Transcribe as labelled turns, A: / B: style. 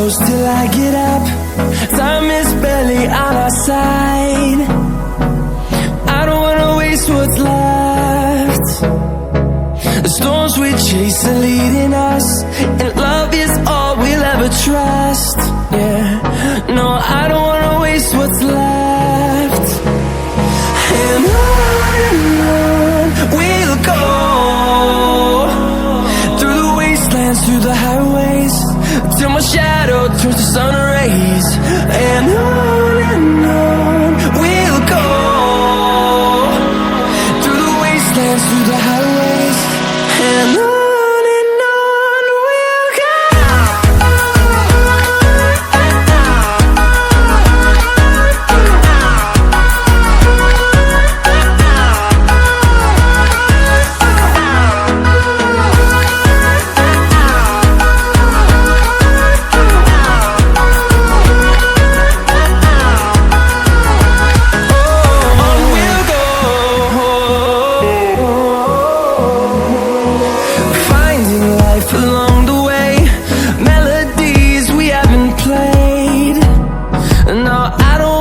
A: close till I get up. Time is barely on our side. I don't wanna waste what's left. The storms we chase are leading us, and love is all we'll ever trust. Yeah, no, I don't wanna waste what's left. And on we'll go, through the wastelands, through the highways, till my shadow turns to sun rays. And on we'll go, through the wastelands, through the highways, and on we'll go. Along the way, melodies we haven't played. No, I don't